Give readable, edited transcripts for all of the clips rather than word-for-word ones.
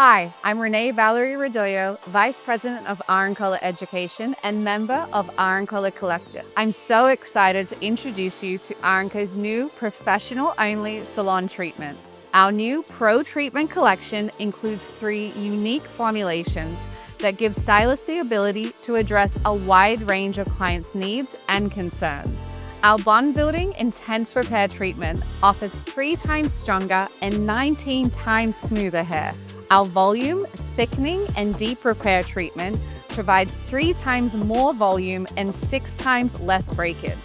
Hi, I'm Renée Valerie, Vice President of R+Color Education and member of R+Color Collective. I'm so excited to introduce you to R+Co's new professional-only salon treatments. Our new Pro Treatment collection includes 3 unique formulations that give stylists the ability to address a wide range of clients' needs and concerns. Our bond-building intense repair treatment offers 3 times stronger and 19 times smoother hair. Our volume, thickening, and deep repair treatment provides 3 times more volume and 6 times less breakage.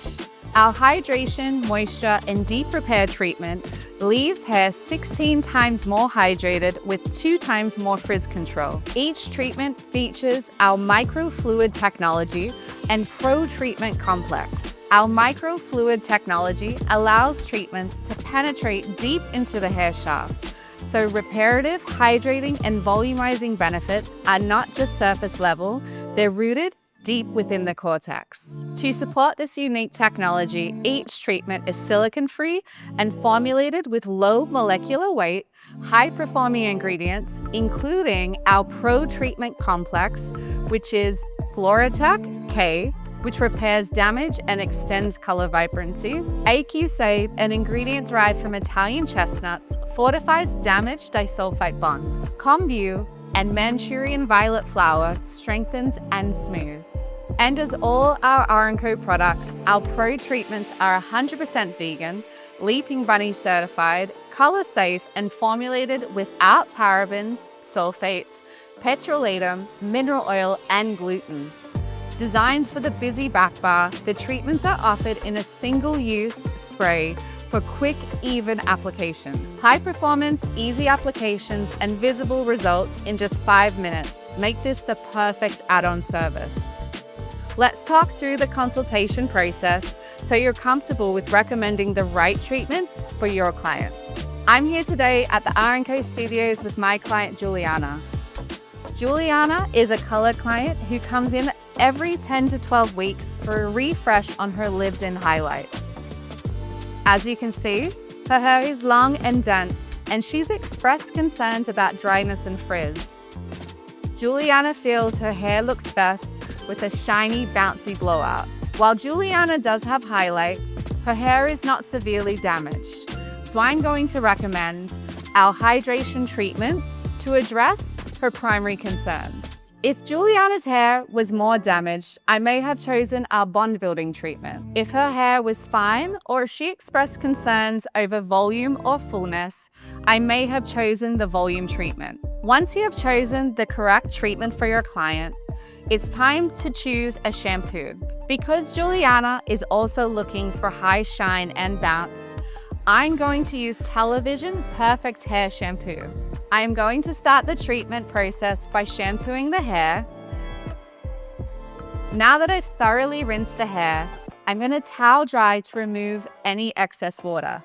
Our hydration, moisture, and deep repair treatment leaves hair 16 times more hydrated with 2 times more frizz control. Each treatment features our microfluid technology and Pro Treatment Complex. Our microfluid technology allows treatments to penetrate deep into the hair shaft, so reparative, hydrating, and volumizing benefits are not just surface level, they're rooted deep within the cortex. To support this unique technology, each treatment is silicone-free and formulated with low molecular weight, high-performing ingredients, including our Pro Treatment Complex, which is Fluorotec K, which repairs damage and extends color vibrancy. AQ Save, an ingredient derived from Italian chestnuts, fortifies damaged disulfide bonds. Combu and Manchurian violet flower strengthens and smooths. And as all our R+Co products, our Pro treatments are 100% vegan, Leaping Bunny certified, color safe, and formulated without parabens, sulfates, petrolatum, mineral oil, and gluten. Designed for the busy back bar, the treatments are offered in a single-use spray for quick, even application. High performance, easy applications, and visible results in just 5 minutes make this the perfect add-on service. Let's talk through the consultation process so you're comfortable with recommending the right treatment for your clients. I'm here today at the R+Co studios with my client, Juliana. Juliana is a color client who comes in every 10 to 12 weeks for a refresh on her lived-in highlights. As you can see, her hair is long and dense, and she's expressed concerns about dryness and frizz. Juliana feels her hair looks best with a shiny, bouncy blowout. While Juliana does have highlights, her hair is not severely damaged, so I'm going to recommend our hydration treatment to address her primary concerns. If Juliana's hair was more damaged, I may have chosen our bond-building treatment. If her hair was fine or she expressed concerns over volume or fullness, I may have chosen the volume treatment. Once you have chosen the correct treatment for your client, it's time to choose a shampoo. Because Juliana is also looking for high shine and bounce, I'm going to use Television Perfect Hair Shampoo. I am going to start the treatment process by shampooing the hair. Now that I've thoroughly rinsed the hair, I'm going to towel dry to remove any excess water.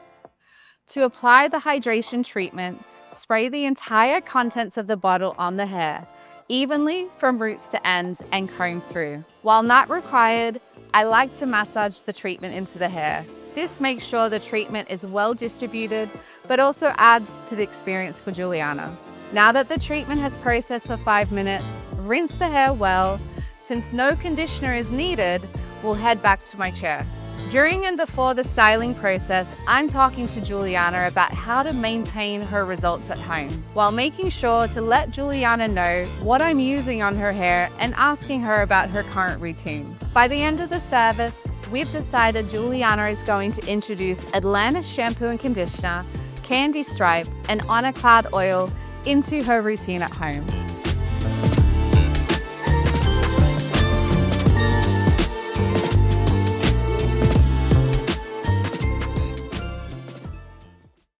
To apply the hydration treatment, spray the entire contents of the bottle on the hair, evenly from roots to ends, and comb through. While not required, I like to massage the treatment into the hair. This makes sure the treatment is well distributed, but also adds to the experience for Juliana. Now that the treatment has processed for 5 minutes, rinse the hair well. Since no conditioner is needed, we'll head back to my chair. During and before the styling process, I'm talking to Juliana about how to maintain her results at home, while making sure to let Juliana know what I'm using on her hair and asking her about her current routine. By the end of the service, we've decided Juliana is going to introduce Atlantis shampoo and conditioner, Candy Stripe, and Honor Cloud oil into her routine at home.